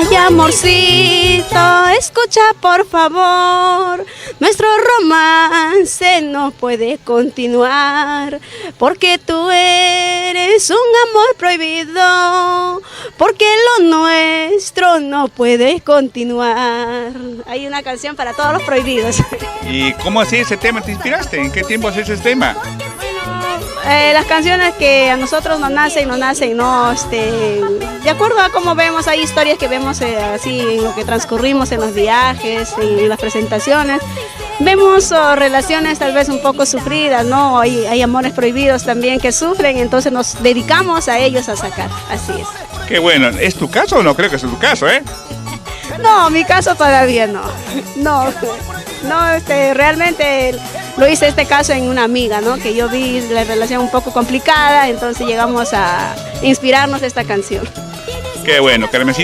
Ay, amorcito, escucha por favor, nuestro romance no puede continuar, porque tú eres un amor prohibido, porque lo nuestro no puede continuar. Hay una canción para todos los prohibidos. ¿Y cómo así ese tema te inspiraste? ¿En qué tiempo haces ese tema? Las canciones que a nosotros nos nacen, no, de acuerdo a cómo vemos, hay historias que vemos así en lo que transcurrimos en los viajes, en las presentaciones, vemos relaciones tal vez un poco sufridas, ¿no? Hay amores prohibidos también que sufren, entonces nos dedicamos a ellos a sacar, así es. Qué bueno, ¿es tu caso o no? Creo que es tu caso, ¿eh? No, mi caso todavía no, realmente lo hice este caso en una amiga, ¿no? Que yo vi la relación un poco complicada, entonces llegamos a inspirarnos esta canción. Qué bueno, Carmencita.